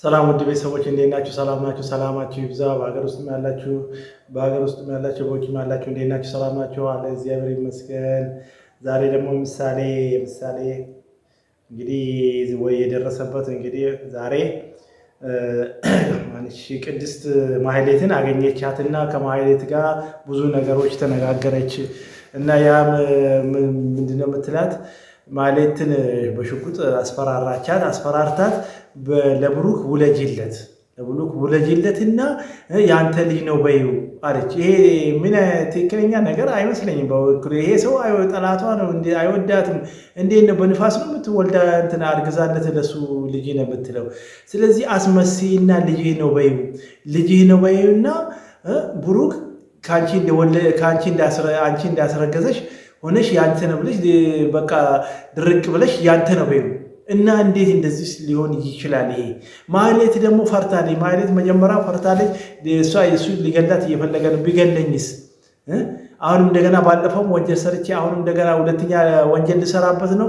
ሰላም ውድ ቤተሰቦች እንዴት ናችሁ? ሰላም ናችሁ? ሰላማችሁ ይብዛ። በሀገር ውስጥም ያላችሁ በውጭም ያላችሁ እንዴት ናችሁ? ሰላም ናችሁ? አለ እግዚአብሔር ይመስገን። ዛሬ ደግሞ ምሳሌ እንግዲህ ወይ የደረሰበት እንግዲህ ዛሬ ቅድስት ማህሌትን አገኘቻትና ከማህሌት ጋር ብዙ ነገሮች ተነጋገረች እና ያም ምንድነው የምትላት ማህሌትን በሽጉጥ አስፈራርታት ለብሩክ ውለጅለትና ያንተ ልጅ ነው በይው አለች። ይሄ ምን ትክክለኛ ነገር አይመስለኝም። በወክሩ ይሄ ሰው ጠላቷ ነው፣ አይወዳትም። እንዴት ነው በንፋስ ነው የምትወልዳ እንትን አርግዛለት ለሱ ልጅ ነው የምትለው። ስለዚህ አስመሲና ልጅ ነው በይውና ብሩክ አንቺ እንዳስረገዘሽ ሆነሽ ያንተ ነው ብለሽ በቃ ድርቅ ብለሽ ያንተ ነው በይው እና እንዴት እንደዚህ ሊሆን ይችላል? ይሄ ማህሌት ደግሞ ፈርታለች። ማህሌት መጀመሪያ ፈርታለች። እሱ ሊገላት እየፈለገ ነው። ቢገለኝስ? አሁንም እንደገና ባለፈውም ወንጀል ሰርቼ አሁንም እንደገና ሁለተኛ ወንጀል ልሰራበት ነው።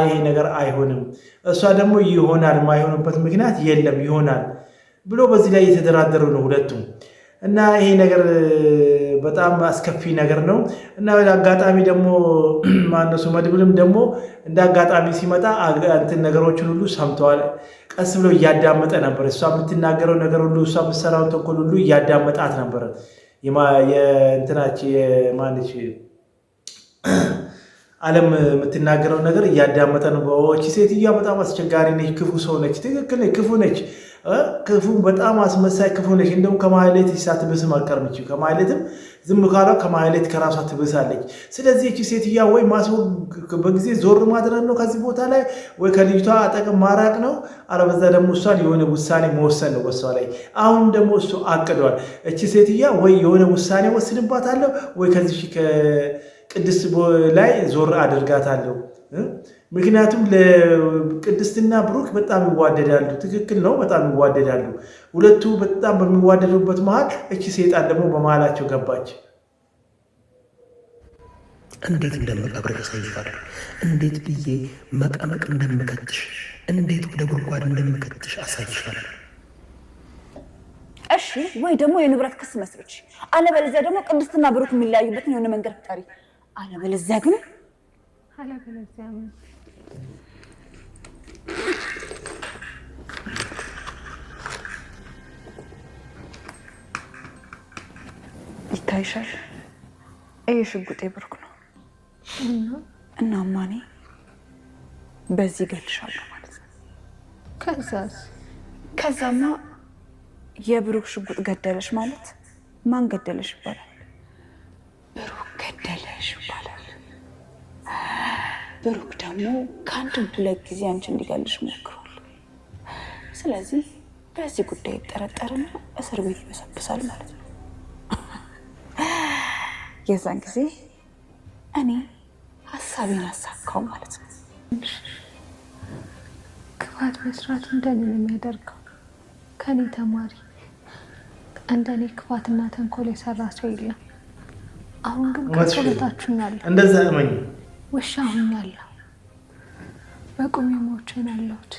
ይሄ ነገር አይሆንም። እሷ ደግሞ ይሆናል፣ የማይሆንበት ምክንያት የለም ይሆናል ብሎ በዚህ ላይ እየተደራደሩ ነው ሁለቱም። እና ይሄ ነገር በጣም አስከፊ ነገር ነው። እና አጋጣሚ ደግሞ ማነሱ መድብልም ደግሞ እንደ አጋጣሚ ሲመጣ እንትን ነገሮችን ሁሉ ሰምተዋል። ቀስ ብሎ እያዳመጠ ነበር። እሷ የምትናገረው ነገር ሁሉ፣ እሷ የምትሰራውን ተንኮል ሁሉ እያዳመጣት ነበር። የእንትናች የማንች ዓለም የምትናገረው ነገር እያዳመጠ ነው። በዎች ሴትዮዋ በጣም አስቸጋሪ ነች፣ ክፉ ሰው ነች። ትክክል ነች፣ ክፉ ነች። ክፉ በጣም አስመሳይ ክፉ ነች። እንደውም ከማህሌት ሳትብስም አቀርምችው ከማህሌትም ዝም ካሏ ከማህሌት ከራሷ ትብሳለች። ስለዚህ እቺ ሴትዮዋ ወይ በጊዜ ዞር ማድረግ ነው ከዚህ ቦታ ላይ፣ ወይ ከልጅቷ አጠቅም ማራቅ ነው። አለበዛ ደግሞ እሷን የሆነ ውሳኔ መወሰን ነው በሷ ላይ። አሁን ደግሞ እሱ አቅዷል። እቺ ሴትዮዋ ወይ የሆነ ውሳኔ ወስንባታለሁ፣ ወይ ከዚህ ቅድስት ላይ ዞር አድርጋታለሁ። ምክንያቱም ለቅድስትና ብሩክ በጣም ይዋደዳሉ። ትክክል ነው፣ በጣም ይዋደዳሉ። ሁለቱ በጣም በሚዋደዱበት መሀል እቺ ሴጣን ደግሞ በመሀላቸው ገባች። እንዴት እንደምቀብር ያሳይሻለሁ። እንዴት ብዬ መቀመቅ እንደምከትሽ፣ እንዴት ወደ ጉድጓድ እንደምከትሽ አሳይሻለሁ። እሺ፣ ወይ ደግሞ የንብረት ክስ መስርች፣ አለበለዚያ ደግሞ ቅድስትና ብሩክ የሚለያዩበትን የሆነ መንገድ ፍጠሪ። አለበለዚያ ይታይሻል። ይህ ሽጉጤ ብሩክ ነው። እናማ እኔ በዚህ እገልሻለሁ ማለት ነው። ከዛማ የብሩክ ሽጉጥ ገደለሽ ማለት ማን ገደለሽ ይባላል? ብሩክ ገደለሽ ይባላል። ብሩክ ደግሞ ከአንድም ሁለት ጊዜ አንቺ እንዲገልሽ ሞክሯል። ስለዚህ በዚህ ጉዳይ ይጠረጠርና እስር ቤት ይበሰብሳል ማለት ነው። የዛን ጊዜ እኔ ሀሳቤን አሳካው ማለት ነው። ክፋት መስራት እንደኔ ነው የሚያደርገው። ከኔ ተማሪ እንደኔ ክፋትና ተንኮል የሰራ ሰው የለም። አሁን ግን ከሁለታችሁኛለሁ። እንደዛ እመኝ። ውሻ ሁኛለሁ። በቁሜ ሞቼን አለሁት።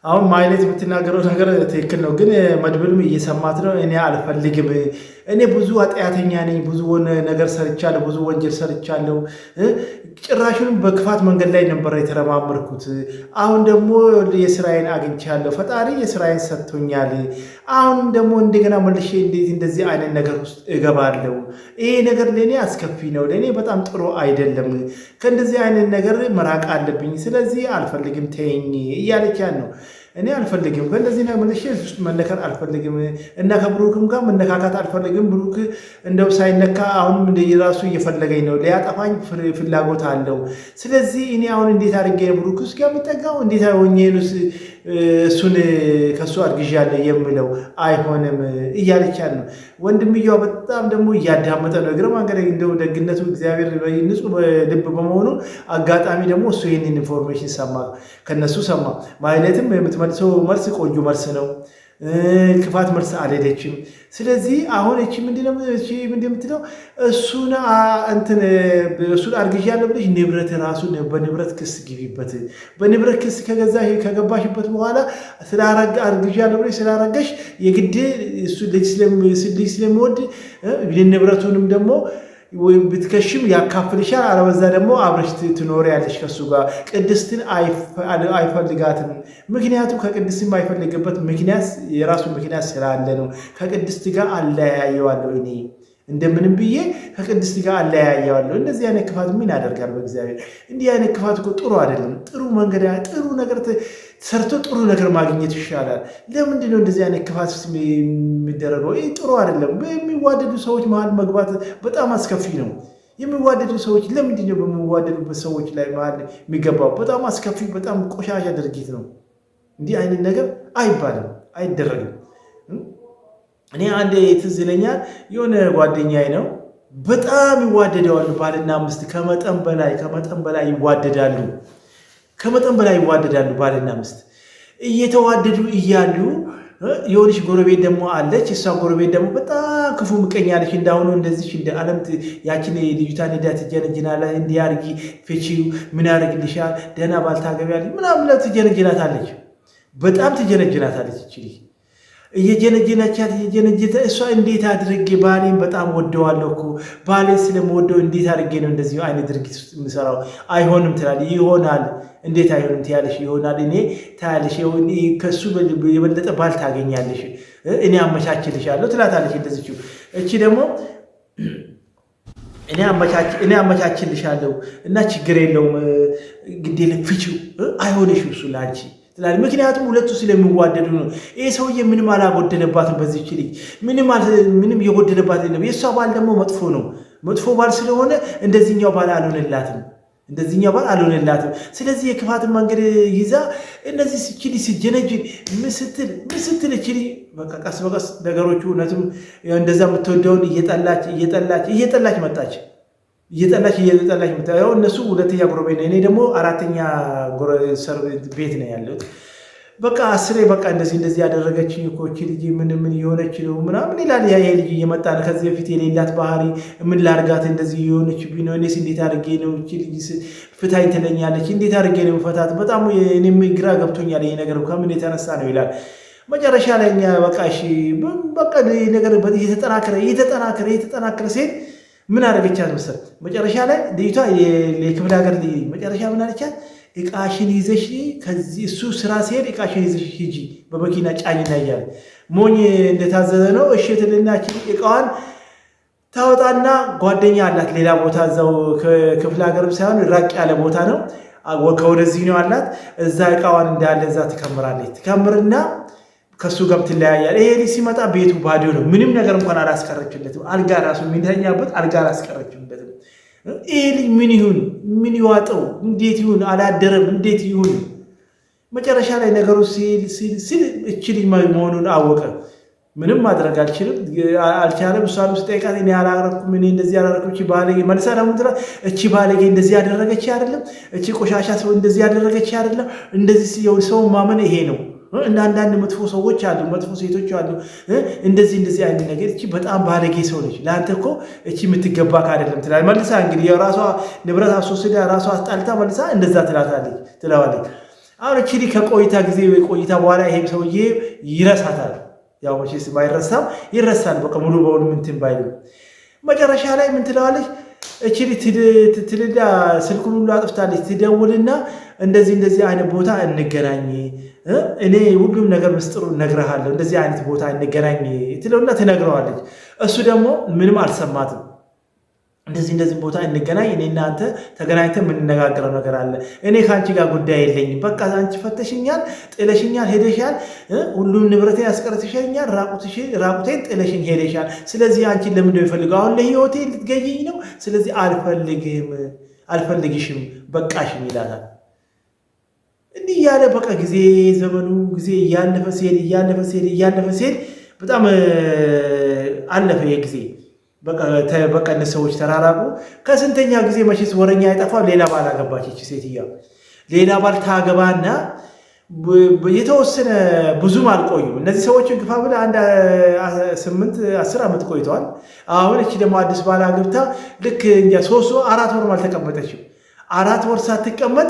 አሁን ማህሌት የምትናገረው ነገር ትክክል ነው፣ ግን መድብልም እየሰማት ነው። እኔ አልፈልግም፣ እኔ ብዙ ኃጢአተኛ ነኝ፣ ብዙ ነገር ሰርቻለሁ፣ ብዙ ወንጀል ሰርቻለሁ። ጭራሹንም በክፋት መንገድ ላይ ነበር የተረማመርኩት። አሁን ደግሞ የስራዬን አግኝቻለሁ፣ ፈጣሪ የስራዬን ሰጥቶኛል። አሁን ደግሞ እንደገና መልሼ እንዴት እንደዚህ አይነት ነገር ውስጥ እገባለሁ? ይሄ ነገር ለእኔ አስከፊ ነው፣ ለእኔ በጣም ጥሩ አይደለም። ከእንደዚህ አይነት ነገር መራቅ አለብኝ። ስለዚህ አልፈልግም፣ ተይኝ እያለች ያን ነው። እኔ አልፈልግም፣ ከእንደዚህ ነው መልሼ ውስጥ መነከር አልፈልግም እና ከብሩክም ጋር መነካካት አልፈልግም። ብሩክ እንደው ሳይነካ አሁንም እንደየራሱ እየፈለገኝ ነው፣ ሊያጠፋኝ ፍላጎት አለው። ስለዚህ እኔ አሁን እንዴት አድርጌ ብሩክ ውስጥ ጋር የምጠጋው? እንዴት ሆኜንስ እሱን ከእሱ አድግዣለሁ የምለው? አይሆንም እያለቻል ነው። ወንድምየዋ በጣም ደግሞ እያዳመጠ ነው። እግረ መንገድ እንደው ደግነቱ እግዚአብሔር ንጹሕ ልብ በመሆኑ አጋጣሚ ደግሞ እሱ ይህንን ኢንፎርሜሽን ሰማ፣ ከነሱ ሰማ። ማህሌትም የምትመልሰው መልስ ቆንጆ መልስ ነው። ክፋት መልስ አልሄደችም። ስለዚህ አሁን እቺ ምንድነው የምትለው እሱን አርግዣለሁ ብለሽ ንብረት ራሱ በንብረት ክስ ግቢበት። በንብረት ክስ ከገባሽበት በኋላ አርግዣለሁ ብለሽ ስላረገሽ የግድ እሱ ልጅ ስለሚወድ ንብረቱንም ደግሞ ብትከሽም ያካፍልሻል። አለበዛ ደግሞ አብረሽ ትኖሪያለሽ ከሱ ጋር። ቅድስትን አይፈልጋትም። ምክንያቱም ከቅድስት የማይፈልግበት ምክንያት የራሱ ምክንያት ስላለ ነው። ከቅድስት ጋር አለያየዋለሁ እኔ እንደምንም ብዬ ከቅድስት ጋር አለያየዋለሁ። እንደዚህ አይነት ክፋት ምን ያደርጋል? በእግዚአብሔር እንዲህ አይነት ክፋት እኮ ጥሩ አይደለም። ጥሩ መንገድ ጥሩ ነገር ሰርቶ ጥሩ ነገር ማግኘት ይሻላል። ለምንድን ነው እንደዚህ አይነት ክፋት የሚደረገው? ይህ ጥሩ አይደለም። የሚዋደዱ ሰዎች መሀል መግባት በጣም አስከፊ ነው። የሚዋደዱ ሰዎች ለምንድን ነው በሚዋደዱበት ሰዎች ላይ መሀል የሚገባው? በጣም አስከፊ፣ በጣም ቆሻሻ ድርጊት ነው። እንዲህ አይነት ነገር አይባልም፣ አይደረግም። እኔ አንድ ትዝ ይለኛል፣ የሆነ ጓደኛዬ ነው፣ በጣም ይዋደዳሉ ባልና ሚስት፣ ከመጠን በላይ ይዋደዳሉ። ባልና ሚስት እየተዋደዱ እያሉ የሆነች ጎረቤት ደግሞ አለች። እሷ ጎረቤት ደግሞ በጣም ክፉ ምቀኛለች። እንዳሁኑ እንደዚህ እንደ ዓለም ያችን ልጅቷን ሄዳ ትጀነጅናለች። እንዲያርጊ ፍቺው ምን ያደርግልሻል? ደህና ባልታገቢያለች ምናምን ትጀነጅናታለች። በጣም ትጀነጅናታለች። እችል እየጀነጀነቻት እሷ እንዴት አድርጌ ባሌን በጣም ወደዋለሁ እኮ ባሌን ስለምወደው እንዴት አድርጌ ነው እንደዚህ አይነት ድርጊት ውስጥ የምሰራው? አይሆንም ትላለች። ይሆናል። እንዴት አይሆንም ትያለሽ? ይሆናል። እኔ ታያለሽ፣ ከሱ የበለጠ ባል ታገኛለሽ፣ እኔ አመቻችልሻለሁ ትላታለች። እንደዚች እቺ ደግሞ እኔ አመቻችልሻለሁ እና ችግር የለውም ግዴለ ፍቺው አይሆንሽም እሱ ለአንቺ ትላለች። ምክንያቱም ሁለቱ ስለሚዋደዱ ነው። ይሄ ሰውዬ ምንም አላጎደለባትም። በዚህች ልጅ ምንም የጎደለባት የለም። የእሷ ባል ደግሞ መጥፎ ነው። መጥፎ ባል ስለሆነ እንደዚህኛው ባል አልሆነላትም። ስለዚህ የክፋትን መንገድ ይዛ እነዚህ ችሊ ሲጀነጅን ምስትል ችሊ በቃ ቀስ በቀስ ነገሮቹ እውነትም እንደዛ የምትወደውን እየጠላች መጣች። ያው እነሱ ሁለተኛ ጎረቤት ነው። እኔ ደግሞ አራተኛ ቤት ነው ያለሁት። በቃ አስሬ በቃ እንደዚህ ያደረገችኝ እኮ እቺ ልጅ ምን የሆነች ነው ምናምን ይላል። ያ ልጅ እየመጣ ነው ከዚህ በፊት የሌላት ባህሪ ምን ላርጋት እንደዚህ የሆነች ቢኖ እኔስ እንዴት አድርጌ ነው እቺ ልጅ ፍታኝ ትለኛለች፣ እንዴት አድርጌ ነው ፈታት? በጣም እኔም ግራ ገብቶኛል። ይሄ ነገር ከምን የተነሳ ነው ይላል። መጨረሻ ላይ እኛ በቃ እሺ በቃ ነገር እየተጠናከረ ሴት ምን አደረገቻት መሰል? መጨረሻ ላይ ልጅቷ የክፍለ ሀገር መጨረሻ ምን አለቻት? እቃሽን ይዘሽ ከዚህ እሱ ስራ ሲሄድ እቃሽን ይዘሽ ሂጂ በመኪና ጫኝና እያለ ሞኝ እንደታዘዘ ነው። እሺ ትልና እቃዋን ታወጣና ጓደኛ አላት ሌላ ቦታ እዛው ክፍለ ሀገር ሳይሆን ራቅ ያለ ቦታ ነው፣ ከወደዚህ ነው አላት። እዛ እቃዋን እንዳለ እዛ ትከምርና ከሱ ጋር ትለያያል። ይሄ ልጅ ሲመጣ ቤቱ ባዶ ነው። ምንም ነገር እንኳን አላስቀረችለትም። አልጋ ራሱ የሚተኛበት አልጋ አላስቀረችለትም። ይሄ ልጅ ምን ይዋጠው? እንዴት ይሁን? አላደረም። እንዴት ይሁን? መጨረሻ ላይ ነገሩ ሲል እቺ ልጅ መሆኑን አወቀ። ምንም ማድረግ አልቻለም። እሷን ውስጥ ጠይቃት፣ እኔ አላረኩም፣ እኔ እንደዚህ አላረኩም። እቺ ባለጌ መልሳ ደግሞ ትላለች፣ እቺ ባለጌ እንደዚህ ያደረገች አይደለም፣ እቺ ቆሻሻ ሰው እንደዚህ ያደረገች አይደለም። እንደዚህ ሰው ማመን ይሄ ነው። እና አንዳንድ መጥፎ ሰዎች አሉ፣ መጥፎ ሴቶች አሉ። እንደዚህ አይነት ነገር እቺ በጣም ባለጌ ሰው ነች፣ ለአንተ እኮ እቺ የምትገባ አይደለም ትላለች። መልሳ እንግዲህ የራሷ ንብረት አስወስዳ ራሷ አስጣልታ መልሳ እንደዛ ትለዋለች። አሁን እቺ ከቆይታ በኋላ ይሄም ሰውዬ ይረሳታል። ያው መቼስ ባይረሳም ይረሳል። በቃ ሙሉ በሙሉ ምንትን ባይልም መጨረሻ ላይ ምን ትለዋለች? እቺ ትልዳ ስልኩን ሁሉ አጥፍታለች። ትደውልና እንደዚህ አይነት ቦታ እንገናኝ፣ እኔ ሁሉም ነገር ምስጢሩ እነግርሃለሁ፣ እንደዚህ አይነት ቦታ እንገናኝ ትለውና ትነግረዋለች። እሱ ደግሞ ምንም አልሰማትም። እንደዚህ ቦታ እንገናኝ፣ እኔ እናንተ ተገናኝተን የምንነጋገረው ነገር አለ። እኔ ከአንቺ ጋር ጉዳይ የለኝም። በቃ አንቺ ፈተሽኛል፣ ጥለሽኛል፣ ሄደሻል። ሁሉም ንብረቴን ያስቀርትሽኛል፣ ራቁቴን ጥለሽኝ ሄደሻል። ስለዚህ አንቺን ለምንድን ነው የፈልገው? አሁን ለህይወቴ ልትገይኝ ነው። ስለዚህ አልፈልግሽም፣ በቃሽም ይላታል። እንዲህ እያለ በቃ ዘመኑ እያለፈ ሲሄድ በጣም አለፈ የጊዜ በቃ እነዚህ ሰዎች ተራራቁ። ከስንተኛ ጊዜ መቼስ ወረኛ አይጠፋም። ሌላ ባል አገባች። ይቺ ሴትያ ሌላ ባል ታገባና የተወሰነ ብዙም አልቆዩም እነዚህ ሰዎች ግፋ ብለህ አንድ 8-10 ዓመት ቆይተዋል። አሁን እቺ ደግሞ አዲስ ባላ ገብታ ልክ እንጃ 4 ወር አልተቀመጠችም። 4 ወር ሳትቀመጥ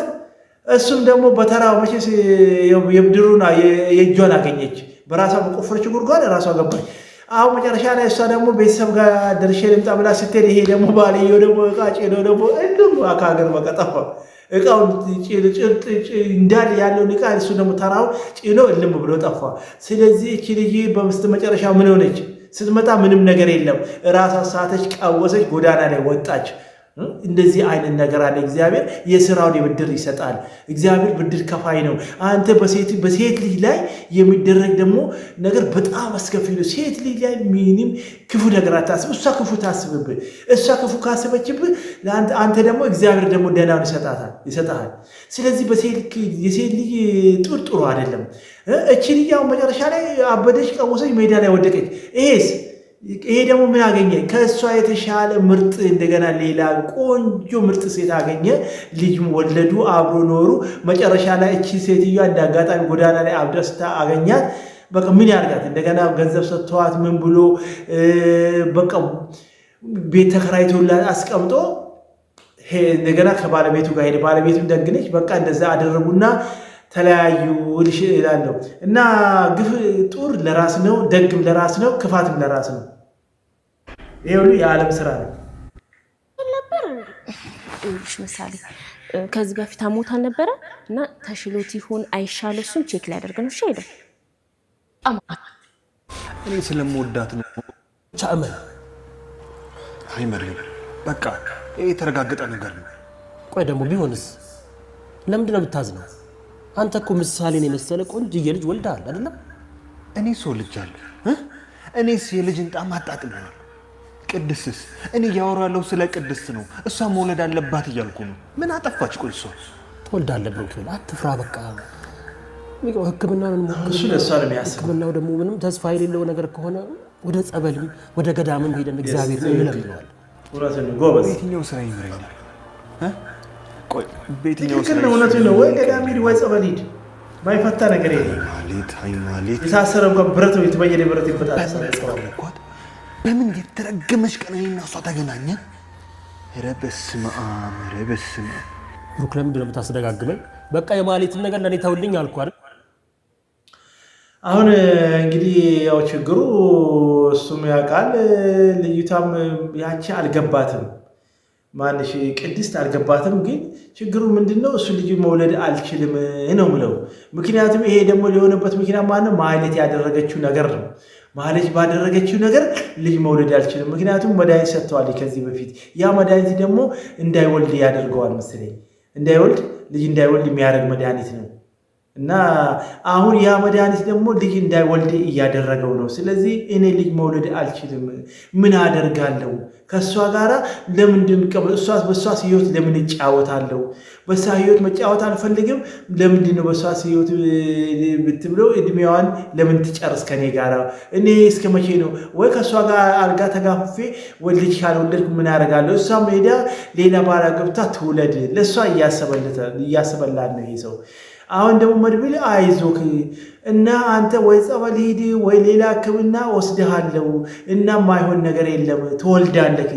እሱም ደግሞ በተራው መቼስ የብድሩና የእጇን አገኘች። በራሷ በቆፈረች ጉድጓድ ራሷ ገባች። አሁን መጨረሻ ላይ እሷ ደግሞ ቤተሰብ ጋር ደርሼ ልምጣ ብላ ስትሄድ ይሄ ደግሞ ባልየው ደግሞ እቃ ጭኖ ደግሞ እንዱም ከሀገር በቃ ጠፋ። እቃውን እንዳል ያለውን እቃ እሱ ደግሞ ተራው ጭኖ እልም ብሎ ጠፋ። ስለዚህ እቺ ልጅ በምስት መጨረሻ ምን ሆነች? ስትመጣ ምንም ነገር የለም። ራሷ ሳተች፣ ቀወሰች፣ ጎዳና ላይ ወጣች። እንደዚህ አይነት ነገር አለ። እግዚአብሔር የሥራውን ብድር ይሰጣል። እግዚአብሔር ብድር ከፋይ ነው። አንተ በሴት ልጅ ላይ የሚደረግ ደግሞ ነገር በጣም አስከፊ ነው። ሴት ልጅ ላይ ምንም ክፉ ነገር አታስብ። እሷ ክፉ ታስብብህ። እሷ ክፉ ካስበችብህ አንተ ደግሞ እግዚአብሔር ደግሞ ደህናውን ይሰጣል። ስለዚህ የሴት ልጅ ጥሩ አይደለም። እቺ ልጅ አሁን መጨረሻ ላይ አበደች፣ ቀወሰች፣ ሜዳ ላይ ወደቀች። ይሄ ደግሞ ምን አገኘ? ከእሷ የተሻለ ምርጥ እንደገና ሌላ ቆንጆ ምርጥ ሴት አገኘ። ልጅ ወለዱ፣ አብሮ ኖሩ። መጨረሻ ላይ እቺ ሴትዮዋ እንደ አጋጣሚ ጎዳና ላይ አብዳ አገኛት። በቃ ምን ያርጋት? እንደገና ገንዘብ ሰጥተዋት ምን ብሎ በቃ ቤት ተከራይቶላት አስቀምጦ እንደገና ከባለቤቱ ጋር ሄደ። ባለቤቱን ደግነች። በቃ እንደዛ አደረጉና ተለያዩ እላለሁ። እና ግፍ ጡር ለራስ ነው፣ ደግም ለራስ ነው፣ ክፋትም ለራስ ነው። ይሄ ሁሉ የዓለም ስራ ነው ነበር። ምሳሌ ከዚህ በፊት አሞታ ነበረ እና ተሽሎት ይሁን አይሻለው እሱን ቼክ ሊያደርግ ነው። ሄደ እኔ ስለምወዳት ነው። ቻመን አይ መርሄም በቃ ይሄ የተረጋገጠ ነገር ነው። ቆይ ደግሞ ቢሆንስ ለምንድን ነው የምታዝነው? አንተ እኮ ምሳሌን የመሰለ ቆንጆዬ ልጅ ወልደሃል አይደለም? እኔ ሰው ልጅ አለ እኔስ የልጅን ጣም አጣጥሜዋለሁ። ቅድስስ እኔ እያወራለሁ ስለ ቅድስት ነው። እሷ መውለድ አለባት እያልኩ ነው። ምን አጠፋች? ቆይ እሷ ትወልዳለህ ብሎ ይል አትፍራ። በቃ ሕክምናውን እሱ ለእሷ ነው የሚያስበው። ሕክምናው ደግሞ ምንም ተስፋ የሌለው ነገር ከሆነ ወደ ጸበልም ወደ ገዳምም ሄደን እግዚአብሔር እንለምነዋል። ጎበዝ። በየትኛው ስራ ይምረኛል? ቆይ በየትኛው ስራ እውነቱን ነው ወይ ገዳም ሂድ ወይ ጸበል ሂድ። ማይፈታ ነገር የለም። ማለት የታሰረ እንኳን ብረት ነው የተበየደ ብረት ይፈታል። በምን የተረገመች ቀን እኔና እሷ ተገናኘን? ኧረ በስመ አብ፣ ኧረ በስመ አብ። ብሩክ ለምንድን ነው የምታስደጋግመኝ? በቃ የማሌትን ነገር ለእኔ ተውልኝ አልኩህ አይደል? አሁን እንግዲህ ያው ችግሩ እሱም ያውቃል። ልዩታም ያቺ አልገባትም። ማንሽ ቅድስት አልገባትም። ግን ችግሩ ምንድን ነው? እሱ ልጅ መውለድ አልችልም ነው ምለው። ምክንያቱም ይሄ ደግሞ ሊሆንበት ምክንያት ማነው? ማህሌት ያደረገችው ነገር ነው። ማህሌት ባደረገችው ነገር ልጅ መውለድ አልችልም። ምክንያቱም መድኃኒት ሰጥተዋል ከዚህ በፊት። ያ መድኃኒት ደግሞ እንዳይወልድ ያደርገዋል መሰለኝ። ልጅ እንዳይወልድ የሚያደርግ መድኃኒት ነው። እና አሁን ያ መድኃኒት ደግሞ ልጅ እንዳይወልድ እያደረገው ነው። ስለዚህ እኔ ልጅ መውለድ አልችልም። ምን አደርጋለሁ? ከእሷ ጋራ ለምንድን በእሷ ህይወት ለምን እጫወታለሁ? በእሷ ህይወት መጫወት አልፈልግም። ለምንድን ነው በእሷ ህይወት ብትብለው እድሜዋን ለምን ትጨርስ ከኔ ጋራ? እኔ እስከ መቼ ነው? ወይ ከእሷ ጋር አልጋ ተጋፍፌ ወይ ልጅ ካልወለድኩ ምን አደርጋለሁ? እሷ ሜዳ ሌላ ባላ ገብታ ትውለድ። ለእሷ እያሰበላት ነው ይሄ ሰው። አሁን ደግሞ መድብል አይዞክ እና አንተ ወይ ጸበል ሂድ ወይ ሌላ ሕክምና ወስድሃለሁ እና ማይሆን ነገር የለም፣ ትወልዳለህ፣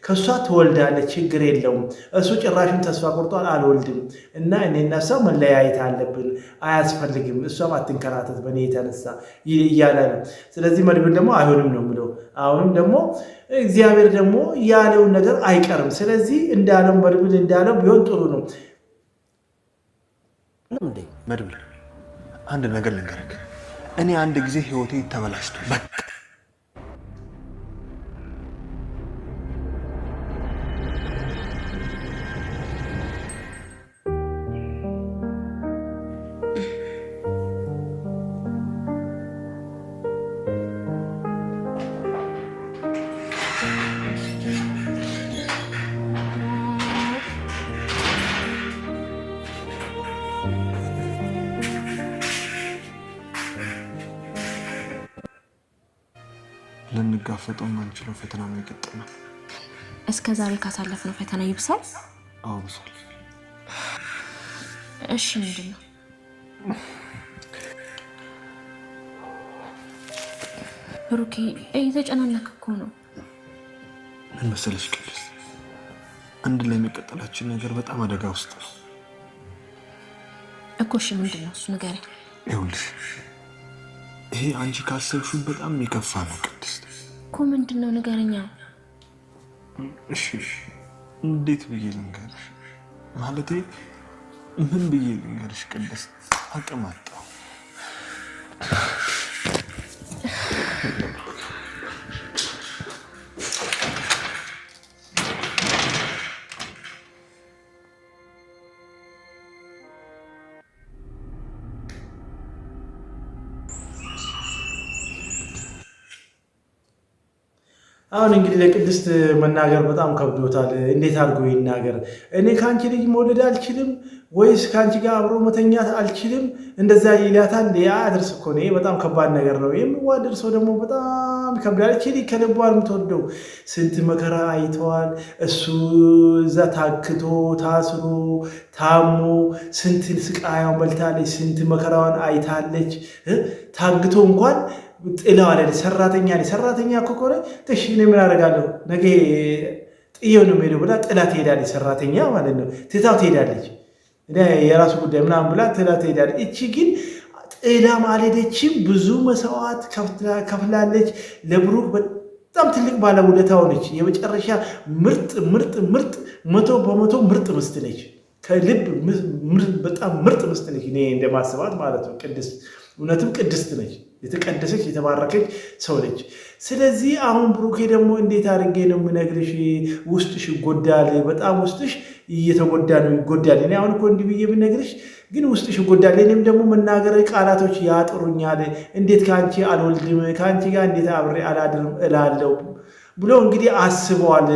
ከእሷ ትወልዳለህ፣ ችግር የለውም። እሱ ጭራሹን ተስፋ ቆርጧል፣ አልወልድም እና እኔና እሷ መለያየት አለብን፣ አያስፈልግም፣ እሷም አትንከራተት በእኔ የተነሳ እያለ ነው። ስለዚህ መድብል ደግሞ አይሆንም ነው የምለው። አሁንም ደግሞ እግዚአብሔር ደግሞ ያለውን ነገር አይቀርም። ስለዚህ እንዳለው መድብል እንዳለው ቢሆን ጥሩ ነው። መድብል አንድ ነገር ልንገርህ። እኔ አንድ ጊዜ ህይወቴ ተበላሽቶ በቃ ልንጋፈጠው የማንችለው ፈተና ነው የገጠመን። እስከ ዛሬ ካሳለፍነው ፈተና ይብሳል? አዎ ብሷል። እሺ ምንድን ነው? ብሩኬ እየተጨናነክ እኮ ነው። ምን መሰለሽ ቅድስት፣ አንድ ላይ የሚቀጥላችን ነገር በጣም አደጋ ውስጥ ነው እኮ። እሺ ምንድን ነው እሱ ንገረኝ። ይኸውልሽ ይሄ አንቺ ካሰብሽው በጣም የሚከፋ ነው ቅድስት እኮ። ምንድን ነው ንገረኛ። እሺ እንዴት ብዬ ልንገርሽ? ማለቴ ምን ብዬ ልንገርሽ ቅድስት? አቅም አጣሁ። አሁን እንግዲህ ለቅድስት መናገር በጣም ከብዶታል። እንዴት አድርጎ ይናገር? እኔ ከአንቺ ልጅ መውለድ አልችልም ወይስ ከአንቺ ጋር አብሮ መተኛት አልችልም? እንደዛ ይላታል። አድርስ እኮ ነው። በጣም ከባድ ነገር ነው። የሚዋደድ ሰው ደግሞ በጣም ይከብዳል። እቺ ልጅ ከልቧ የምትወደው ስንት መከራ አይተዋል። እሱ እዛ ታክቶ ታስሮ ታሞ ስንት ስቃያውን በልታለች። ስንት መከራዋን አይታለች። ታግቶ እንኳን ጥለው አለ። ሰራተኛ እኮ ከሆነ ትሽ እኔ ምን አደርጋለሁ ነገ ጥዬው ነው የምሄደው ብላ ጥላ ትሄዳለች። ሰራተኛ ማለት ነው። ትታው ትሄዳለች። የራሱ ጉዳይ ምናምን ብላ ጥላ ትሄዳለች። እቺ ግን ጥላም አልሄደችም። ብዙ መስዋዕት ከፍላለች። ለብሩክ በጣም ትልቅ ባለውለታ ሆነች። የመጨረሻ ምርጥ 100% ምርጥ ምስት ነች። ከልብ በጣም ምርጥ ምስት ነች። እኔ እንደማስባት ማለት ነው። ቅድስት እውነትም ቅድስት ነች። የተቀደሰች የተባረከች ሰው ነች። ስለዚህ አሁን ብሩኬ ደግሞ እንዴት አድርጌ ነው የምነግርሽ? ውስጥሽ ይጎዳል። በጣም ውስጥሽ እየተጎዳ ነው፣ ይጎዳል። እኔ አሁን እኮ እንዲህ ብዬ የምነግርሽ ግን ውስጥሽ ይጎዳል። እኔም ደግሞ መናገር ቃላቶች ያጥሩኛል። እንዴት ከአንቺ አልወልድም፣ ከአንቺ ጋር እንዴት አብሬ አላድርም እላለሁ ብሎ እንግዲህ አስበዋል።